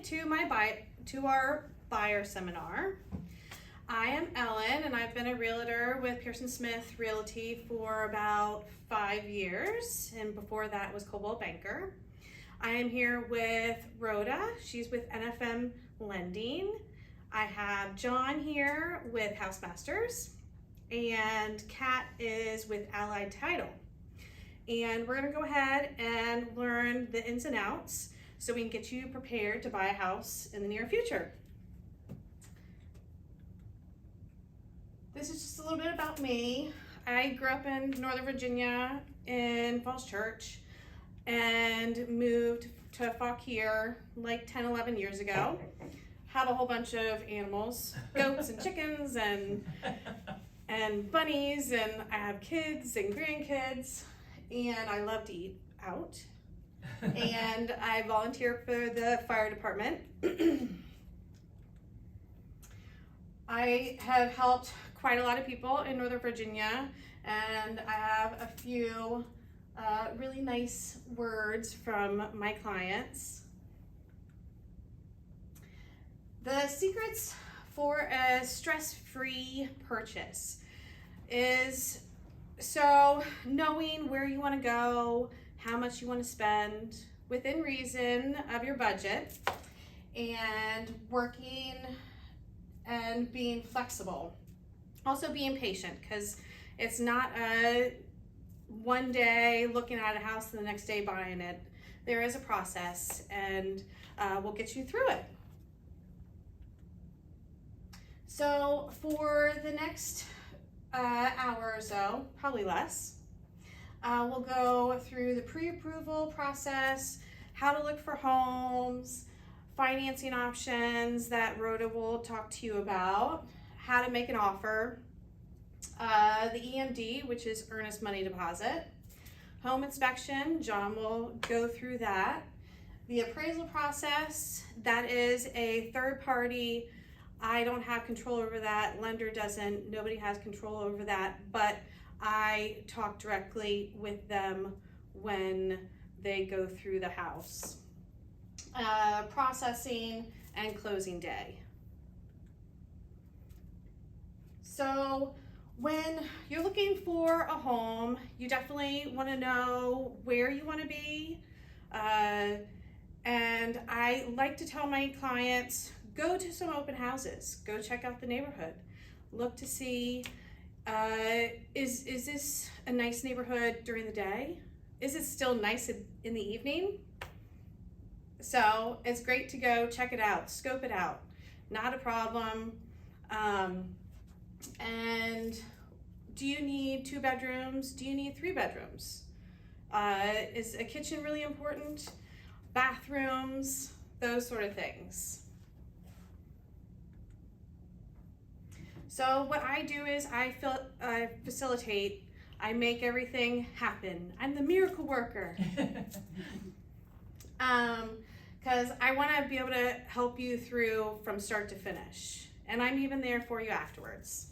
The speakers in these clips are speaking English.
to our buyer seminar. I am Ellen, and I've been a realtor with Pearson Smith Realty for about 5 years, and before that was Coldwell Banker. I am here with Rhoda. She's with NFM Lending. I have John here with Housemasters, and Kat is with Allied Title. And we're gonna go ahead and learn the ins and outs so we can get you prepared to buy a house in the near future. This is just a little bit about me. I grew up in Northern Virginia in Falls Church and moved to Fauquier like 10, 11 years ago. Have a whole bunch of animals, goats and chickens and bunnies, and I have kids and grandkids. And I love to eat out. And I volunteer for the fire department. I have helped quite a lot of people in Northern Virginia, and I have a few really nice words from my clients. The secrets for a stress-free purchase is knowing where you want to go, how much you want to spend within reason of your budget, and working and being flexible. Also being patient, because it's not a one day looking at a house and the next day buying it. There is a process, and we'll get you through it. So for the next hour or so, probably less, we'll go through the pre-approval process, how to look for homes, financing options that Rhoda will talk to you about, how to make an offer, the EMD, which is earnest money deposit, home inspection, John will go through that, the appraisal process, that is a third party. I don't have control over that, lender doesn't, nobody has control over that, but I talk directly with them when they go through the house. Processing and closing day. So when you're looking for a home, you definitely want to know where you want to be. And I like to tell my clients, go to some open houses, go check out the neighborhood, look to see, is this a nice neighborhood during the day? Is it still nice in the evening? So it's great to go check it out, scope it out, not a problem. And do you need 2 bedrooms? Do you need 3 bedrooms? Is a kitchen really important? Bathrooms, those sort of things. So what I do is I facilitate, I make everything happen. I'm the miracle worker. Because I want to be able to help you through from start to finish. And I'm even there for you afterwards.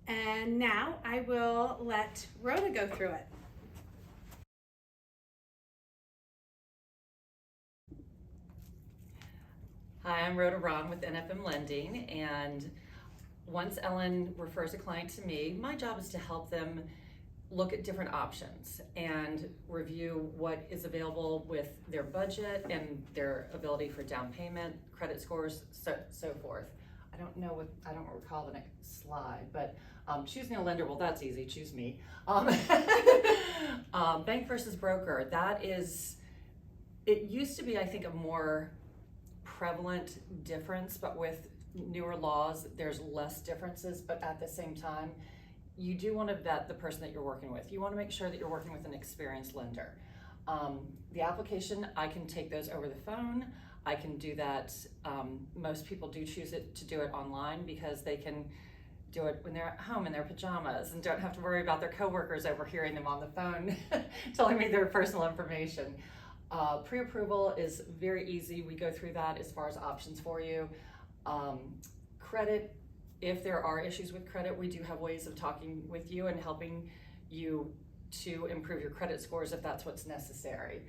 And now I will let Rhoda go through it. Hi, I'm Rhoda with NFM Lending, and once Ellen refers a client to me, my job is to help them look at different options and review what is available with their budget and their ability for down payment, credit scores, so forth. I don't recall the next slide, but choosing a lender, well, that's easy, choose me. Bank versus broker, it used to be, I think, a more prevalent difference, but with newer laws, there's less differences, but at the same time, you do want to vet the person that you're working with. You want to make sure that you're working with an experienced lender. The application, I can take those over the phone. I can do that. Most people do choose to do it online because they can do it when they're at home in their pajamas and don't have to worry about their coworkers overhearing them on the phone telling me their personal information. Pre-approval is very easy. We go through that as far as options for you. Credit, if there are issues with credit, we do have ways of talking with you and helping you to improve your credit scores if that's what's necessary.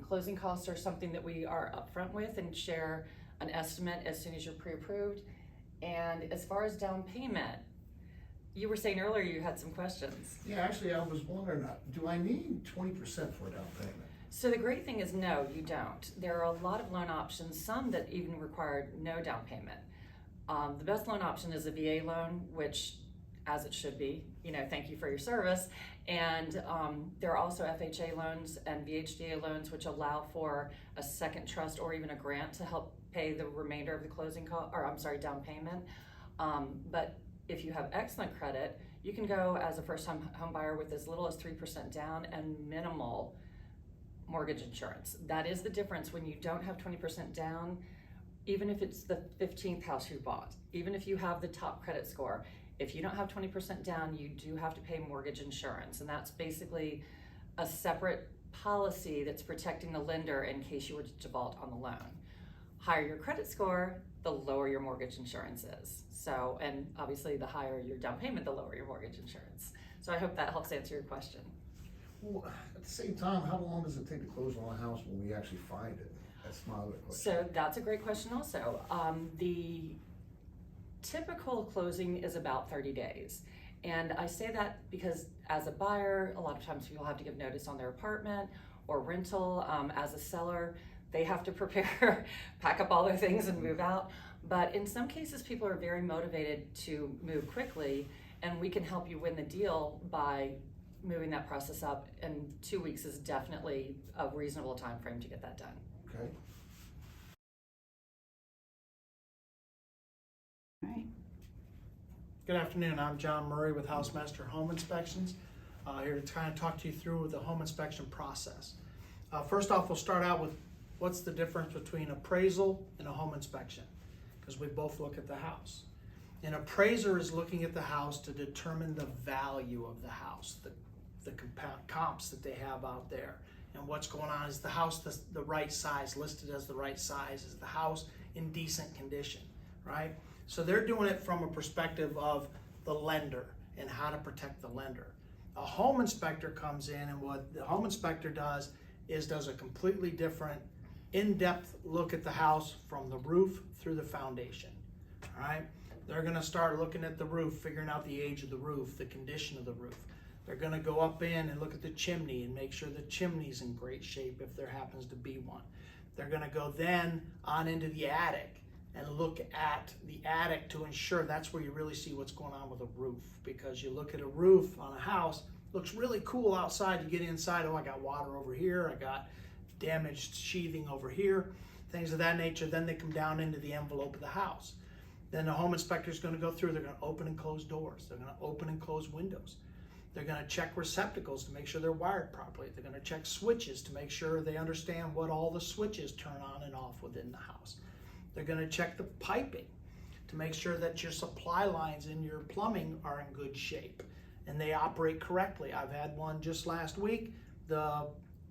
Closing costs are something that we are upfront with and share an estimate as soon as you're pre-approved. And as far as down payment, you were saying earlier you had some questions. Yeah, actually, I was wondering, do I need 20% for a down payment? So the great thing is no, you don't. There are a lot of loan options, some that even require no down payment. The best loan option is a VA loan, which, as it should be, thank you for your service. And there are also FHA loans and VHDA loans, which allow for a second trust or even a grant to help pay the remainder of the down payment. But if you have excellent credit, you can go as a first-time home buyer with as little as 3% down and minimal mortgage insurance. That is the difference when you don't have 20% down, even if it's the 15th house you bought, even if you have the top credit score. If you don't have 20% down, you do have to pay mortgage insurance, and that's basically a separate policy that's protecting the lender in case you were to default on the loan. Higher your credit score, the lower your mortgage insurance is. So, and obviously the higher your down payment, the lower your mortgage insurance. So I hope that helps answer your question. Well, at the same time, how long does it take to close on a house when we actually find it? That's my other question. So that's a great question also. The typical closing is about 30 days. And I say that because as a buyer, a lot of times people have to give notice on their apartment or rental. As a seller, they have to prepare, pack up all their things and move out. But in some cases, people are very motivated to move quickly, and we can help you win the deal by moving that process up. And 2 weeks is definitely a reasonable time frame to get that done. Okay. Good afternoon, I'm John Murray with Housemaster Home Inspections, here to try and talk to you through the home inspection process. First off, we'll start out with what's the difference between appraisal and a home inspection, because we both look at the house. An appraiser is looking at the house to determine the value of the house, the comps that they have out there, and what's going on. Is the house the right size, listed as the right size? Is the house in decent condition, right? So they're doing it from a perspective of the lender and how to protect the lender. A home inspector comes in, and what the home inspector does a completely different in-depth look at the house from the roof through the foundation, all right? They're gonna start looking at the roof, figuring out the age of the roof, the condition of the roof. They're gonna go up in and look at the chimney and make sure the chimney's in great shape if there happens to be one. They're gonna go then on into the attic and look at the attic to ensure that's where you really see what's going on with a roof. Because you look at a roof on a house, looks really cool outside. You get inside, oh, I got water over here, I got damaged sheathing over here, things of that nature. Then they come down into the envelope of the house. Then the home inspector is going to go through, they're going to open and close doors, they're going to open and close windows. They're going to check receptacles to make sure they're wired properly. They're going to check switches to make sure they understand what all the switches turn on and off within the house. They're going to check the piping to make sure that your supply lines in your plumbing are in good shape and they operate correctly. I've had one just last week. The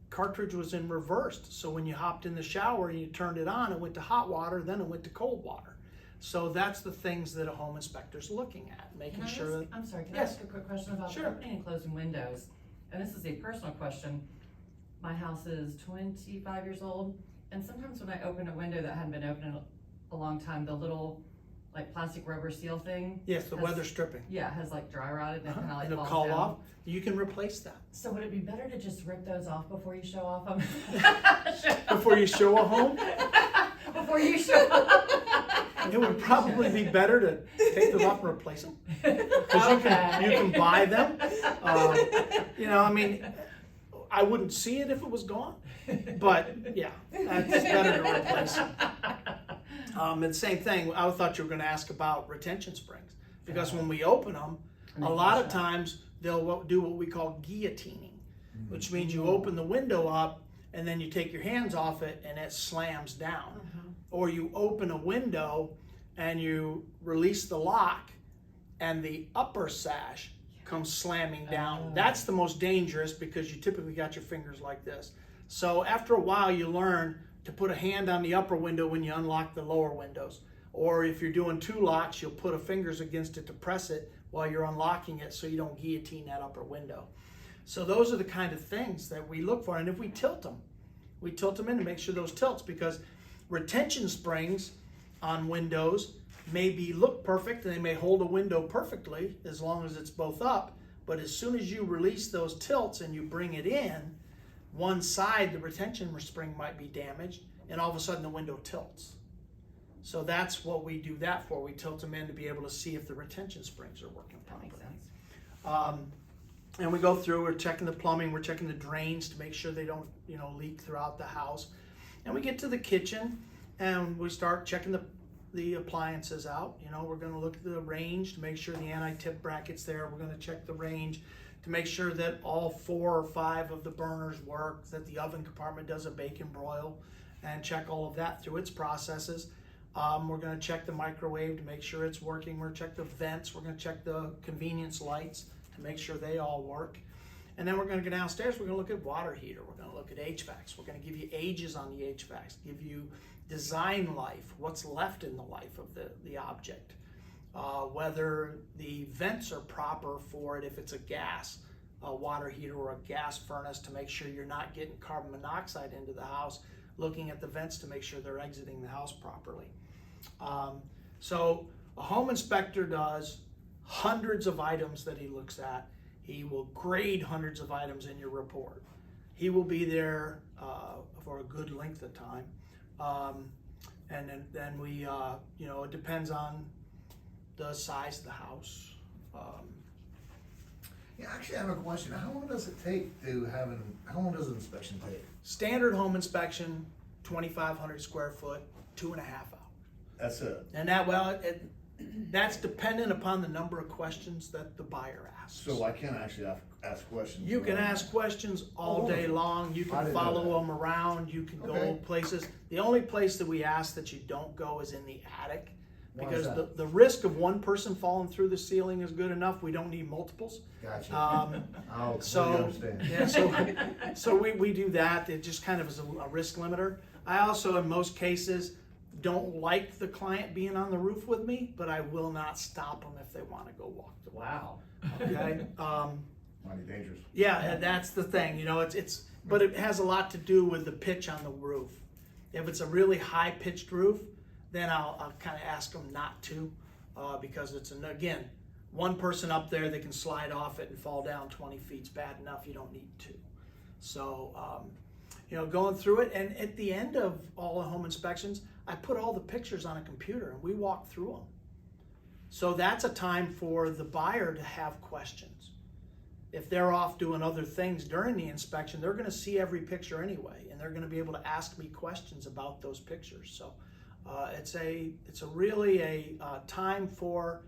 cartridge was in reversed. So when you hopped in the shower and you turned it on, it went to hot water, then it went to cold water. So that's the things that a home inspector's looking at, making sure that... I'm sorry, can I Yes. ask a quick question about Sure. opening and closing windows? And this is a personal question. My house is 25 years old, and sometimes when I open a window that hadn't been open in a long time, the little like plastic rubber seal thing. Yes, the has- weather stripping. Yeah, has like dry rotted and it kind of like It'll falls call down. off. You can replace that. So would it be better to just rip those off before you show off? Before you show a home, Before you show off. it would probably be better to take those off and replace them. Because you can buy them. I mean, I wouldn't see it if it was gone. But yeah, it's better to replace them. And the same thing, I thought you were going to ask about retention springs. Because when we open them, a lot of times they'll do what we call guillotining, which means you open the window up and then you take your hands off it and it slams down. Or you open a window and you release the lock and the upper sash comes slamming down. That's the most dangerous because you typically got your fingers like this. So after a while you learn to put a hand on the upper window when you unlock the lower windows. Or if you're doing two locks, you'll put a fingers against it to press it while you're unlocking it so you don't guillotine that upper window. So those are the kind of things that we look for. And if we tilt them in to make sure those tilts, because retention springs on windows look perfect and they may hold a window perfectly as long as it's both up. But as soon as you release those tilts and you bring it in, one side, the retention spring might be damaged, and all of a sudden the window tilts. So that's what we do that for. We tilt them in to be able to see if the retention springs are working properly. That makes sense. And we go through, we're checking the plumbing, we're checking the drains to make sure they don't, leak throughout the house. And we get to the kitchen and we start checking the appliances out. We're gonna look at the range to make sure the anti-tip bracket's there. We're gonna check the range to make sure that all 4 or 5 of the burners work, that the oven compartment does a bacon broil, and check all of that through its processes. We're gonna check the microwave to make sure it's working. We're gonna check the vents. We're gonna check the convenience lights to make sure they all work. And then we're gonna go downstairs, we're gonna look at water heater, we're gonna look at HVACs, we're gonna give you ages on the HVACs, give you design life, what's left in the life of the object, whether the vents are proper for it, if it's a gas water heater or a gas furnace, to make sure you're not getting carbon monoxide into the house, looking at the vents to make sure they're exiting the house properly. So a home inspector does hundreds of items that he looks at. He will grade hundreds of items in your report. He will be there for a good length of time. And then we, it depends on the size of the house. Yeah, actually, I have a question. How long does it take how long does an inspection take? Standard home inspection, 2,500 square foot, 2.5 hours. That's it. And that's dependent upon the number of questions that the buyer asks. So I can actually ask questions. You can ask questions all day long. You I can didn't know follow that. them around. You can go Okay. places. The only place that we ask that you don't go is in the attic, Why because is that? the risk of one person falling through the ceiling is good enough. We don't need multiples. Gotcha. So I'll completely understand. yeah, so we do that. It just kind of is a risk limiter. I also, in most cases, don't like the client being on the roof with me, but I will not stop them if they want to go walk the roof. Wow. Okay. Mighty dangerous. Yeah, and that's the thing. But it has a lot to do with the pitch on the roof. If it's a really high pitched roof, then I'll kind of ask them not to, because again, one person up there that can slide off it and fall down 20 feet's bad enough. You don't need two. So, going through it, and at the end of all the home inspections, I put all the pictures on a computer and we walk through them. So that's a time for the buyer to have questions. If they're off doing other things during the inspection, they're going to see every picture anyway, and they're going to be able to ask me questions about those pictures. So it's really a time for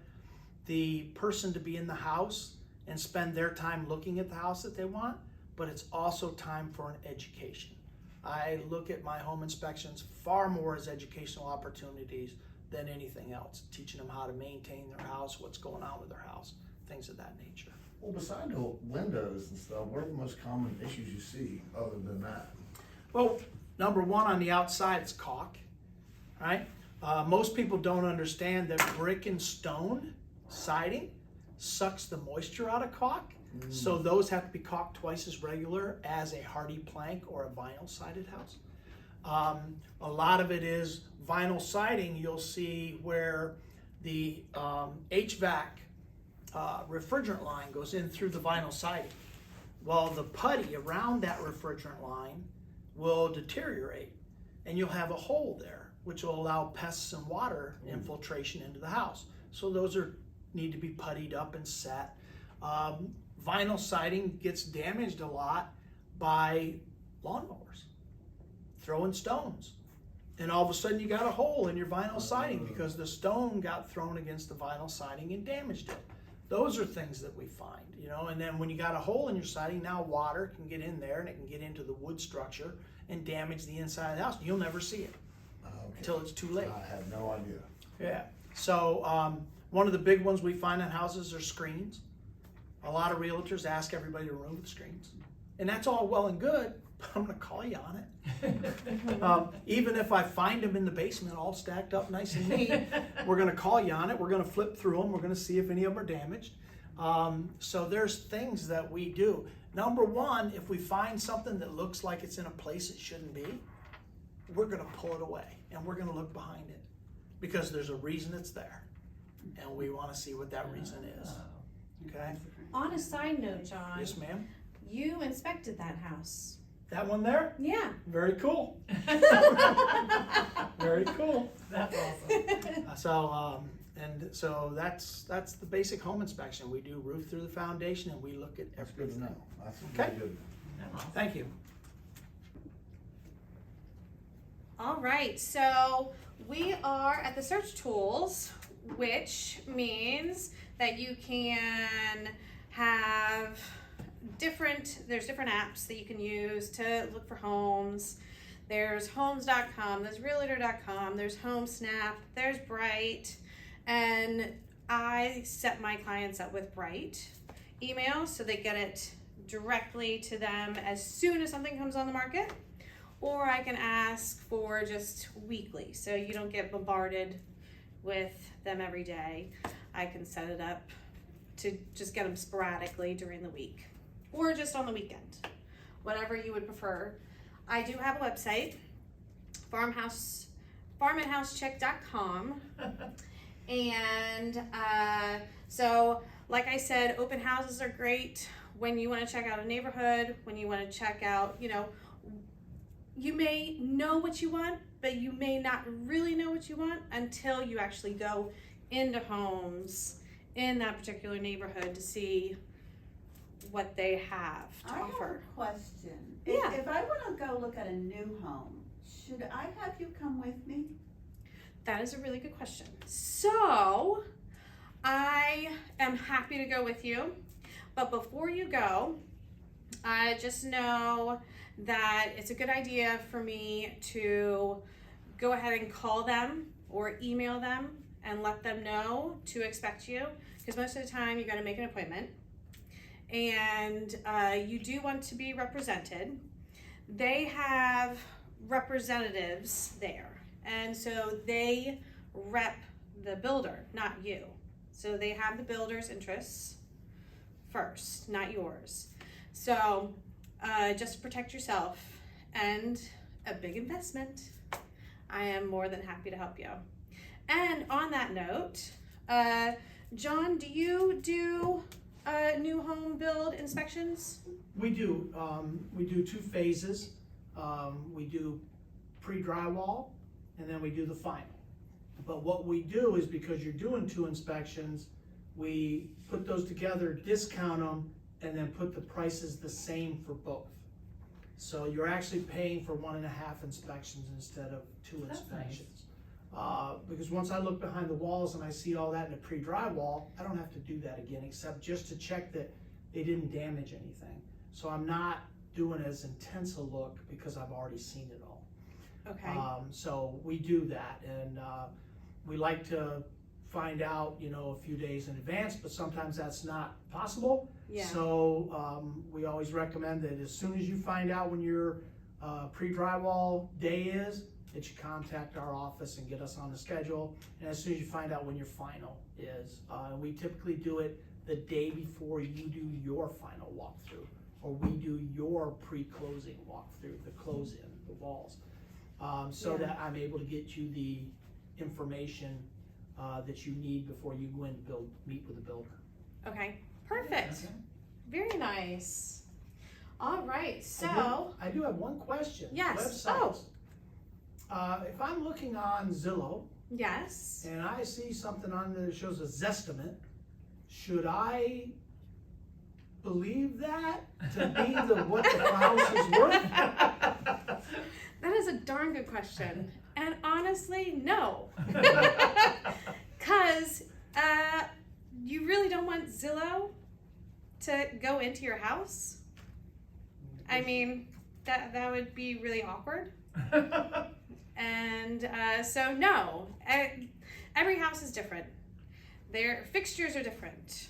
the person to be in the house and spend their time looking at the house that they want, but it's also time for an education. I look at my home inspections far more as educational opportunities than anything else, teaching them how to maintain their house, what's going on with their house, things of that nature. Well, beside the windows and stuff, what are the most common issues you see other than that? Well, number one, on the outside, it's caulk, right? Most people don't understand that brick and stone siding sucks the moisture out of caulk. So those have to be caulked twice as regular as a hardy plank or a vinyl sided house. A lot of it is vinyl siding. You'll see where the HVAC refrigerant line goes in through the vinyl siding. Well, the putty around that refrigerant line will deteriorate, and you'll have a hole there, which will allow pests and water infiltration into the house. So those need to be puttied up and set. Vinyl siding gets damaged a lot by lawnmowers, throwing stones. And all of a sudden you got a hole in your vinyl siding because the stone got thrown against the vinyl siding and damaged it. Those are things that we find, and then when you got a hole in your siding, now water can get in there and it can get into the wood structure and damage the inside of the house. You'll never see it until it's too late. I had no idea. Yeah. So one of the big ones we find in houses are screens. A lot of realtors ask everybody to remove the screens. And that's all well and good, but I'm gonna call you on it. Even if I find them in the basement all stacked up nice and neat, we're gonna call you on it. We're gonna flip through them. We're gonna see if any of them are damaged. So there's things that we do. Number one, if we find something that looks like it's in a place it shouldn't be, we're gonna pull it away and we're gonna look behind it because there's a reason it's there. And we wanna see what that reason is, okay? On a side note, John, Yes, ma'am. you inspected that house. That one there? Yeah. Very cool. Very cool. That's awesome. So that's the basic home inspection. We do roof through the foundation and we look at That's good to everything. know. That's Okay. really good. Thank you. All right, so we are at the search tools, which means that you can have there's different apps that you can use to look for homes. There's homes.com, there's realtor.com, there's HomeSnap, there's Bright, and I set my clients up with Bright email so they get it directly to them as soon as something comes on the market, or I can ask for just weekly so you don't get bombarded with them every day. I can set it up to just get them sporadically during the week or just on the weekend, whatever you would prefer. I do have a website, farmandhousechick.com. And so, like I said, open houses are great when you want to check out a neighborhood, when you want to check out, you may know what you want, but you may not really know what you want until you actually go into homes in that particular neighborhood to see what they have to I have offer. a question. Yeah. If I want to go look at a new home, should I have you come with me? That is a really good question. So, I am happy to go with you, but before you go, just know that it's a good idea for me to go ahead and call them or email them and let them know to expect you, because most of the time you got to make an appointment, and you do want to be represented. They have representatives there, and so they rep the builder, not you. So they have the builder's interests first, not yours. So just to protect yourself and a big investment, I am more than happy to help you. And on that note, John, do you do new home build inspections? We do. We do 2 phases. We do pre-drywall and then we do the final. But what we do is, because you're doing 2 inspections, we put those together, discount them, and then put the prices the same for both. So you're actually paying for 1.5 inspections instead of 2 That's inspections. Because once I look behind the walls and I see all that in a pre-drywall, I don't have to do that again, except just to check that they didn't damage anything. So I'm not doing as intense a look because I've already seen it all. Okay. So we do that, and we like to find out, a few days in advance, but sometimes that's not possible. Yeah. So we always recommend that as soon as you find out when your pre-drywall day is, that you contact our office and get us on the schedule. And as soon as you find out when your final is, we typically do it the day before you do your final walkthrough, or we do your pre-closing walkthrough, the close-in, the walls, so that I'm able to get you the information that you need before you go in and meet with the builder. Okay. Perfect. Okay. Very nice. All right. So, I do have one question. Yes. Websites. If I'm looking on Zillow yes. and I see something on there that shows a Zestimate, should I believe that to be what the house is worth? That is a darn good question. And honestly, no. Because you really don't want Zillow to go into your house. I mean, that would be really awkward. And so no, every house is different. Their fixtures are different.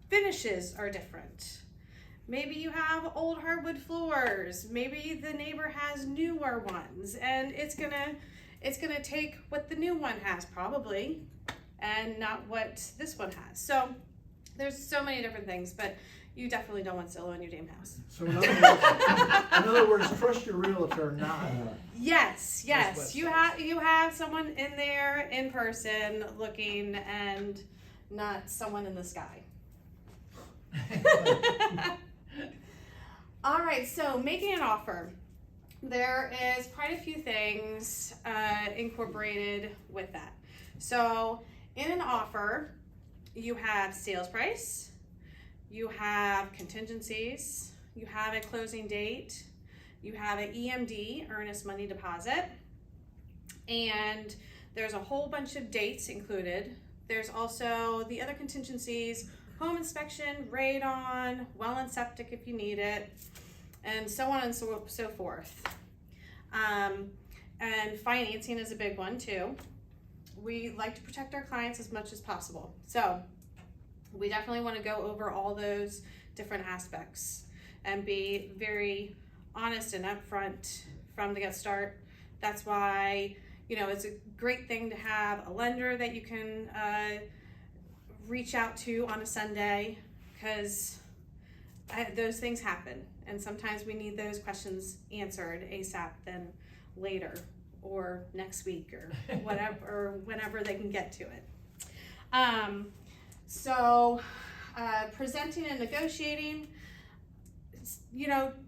Finishes are different. Maybe you have old hardwood floors. Maybe the neighbor has newer ones, and it's gonna take what the new one has probably, and not what this one has. So there's so many different things, but you definitely don't want Zillow in your damn house. So in other words, trust your realtor, not. Yes, Those you have someone in there in person looking, and not someone in the sky. All right, so making an offer. There is quite a few things incorporated with that. So in an offer, you have sales price, you have contingencies, you have a closing date, you have an EMD, earnest money deposit, and there's a whole bunch of dates included. There's also the other contingencies, home inspection, radon, well and septic if you need it, and so on and so forth. And financing is a big one too. We like to protect our clients as much as possible. So we definitely want to go over all those different aspects and be very honest and upfront from the get start. That's why, it's a great thing to have a lender that you can reach out to on a Sunday, because those things happen, and sometimes we need those questions answered ASAP than later or next week or whatever, or whenever they can get to it. Presenting and negotiating,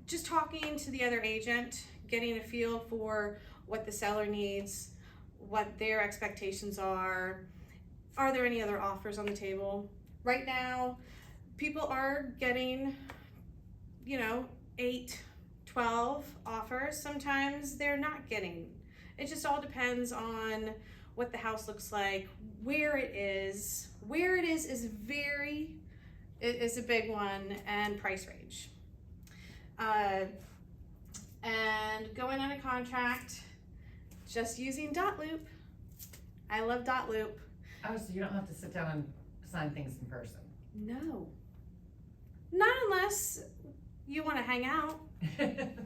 just talking to the other agent, getting a feel for what the seller needs, what their expectations are there any other offers on the table? Right now, people are getting, 8, 12 offers. Sometimes they're not getting. It just all depends on what the house looks like, where it is. Where it is a big one, and price range. And going on a contract, just using dot loop. I love dot loop. Oh, so you don't have to sit down and sign things in person? No. Not unless you want to hang out. Then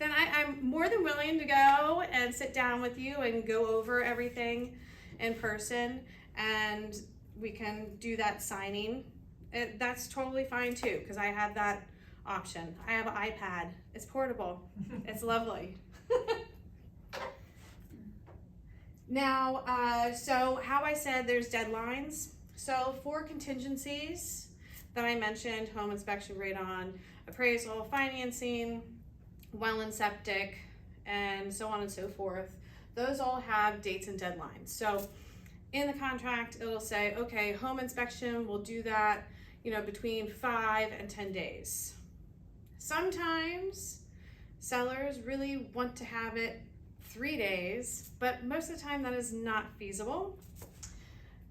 I'm more than willing to go and sit down with you and go over everything in person, and we can do that signing. That's totally fine too, because I have that option. I have an iPad. It's portable. It's lovely. Now, so how I said there's deadlines. So for contingencies that I mentioned, home inspection, radon, appraisal, financing, well and septic, and so on and so forth, those all have dates and deadlines. So in the contract, it'll say, okay, home inspection, we'll do that, between 5 and 10 days. Sometimes sellers really want to have it 3 days, but most of the time that is not feasible.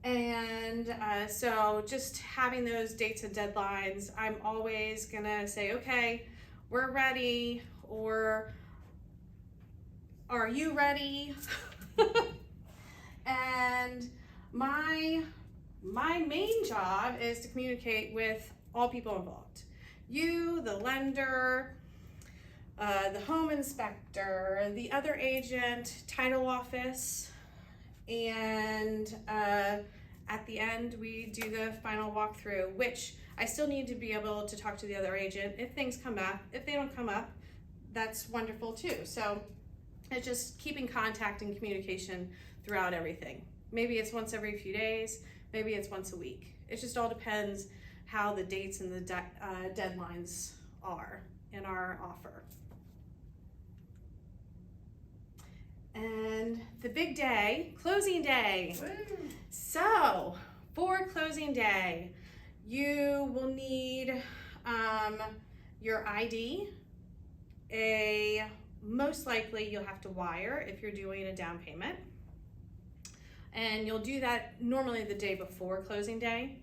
And so just having those dates and deadlines, I'm always gonna say, okay, we're ready, or are you ready? And my main job is to communicate with all people involved. You, the lender, the home inspector, the other agent, title office, and at the end we do the final walkthrough, which I still need to be able to talk to the other agent if things come up. If they don't come up, that's wonderful too. So it's just keeping contact and communication throughout everything. Maybe it's once every few days, maybe it's once a week. It just all depends how the dates and the deadlines are in our offer. And the big day, closing day. Woo. So for closing day, you will need your ID. Most likely you'll have to wire if you're doing a down payment. And you'll do that normally the day before closing day,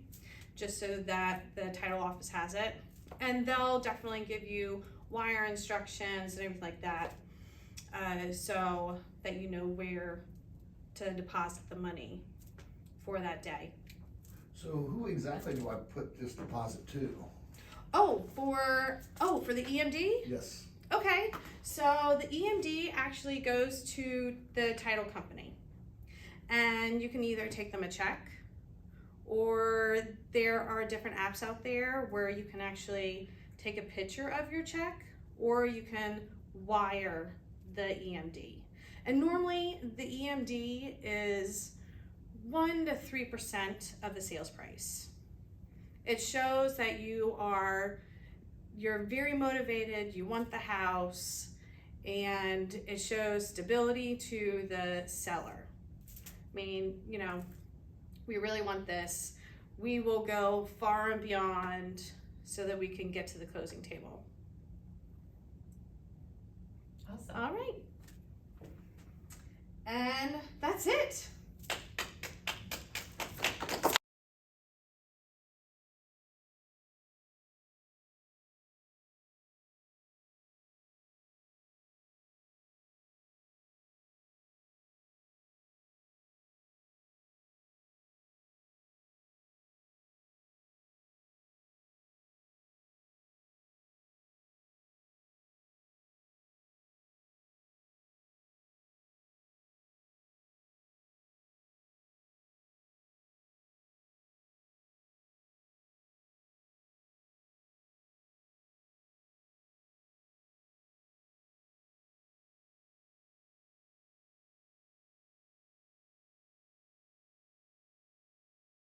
just so that the title office has it. And they'll definitely give you wire instructions and everything like that, so that you know where to deposit the money for that day. So who exactly do I put this deposit to? For the EMD? Yes. Okay, so the EMD actually goes to the title company. and you can either take them a check, or there are different apps out there where you can actually take a picture of your check, or you can wire the EMD. And normally the EMD is 1 to 3% of the sales price. It shows that you're very motivated, you want the house, and it shows stability to the seller. I mean, we really want this. We will go far and beyond so that we can get to the closing table. Awesome. All right. And that's it.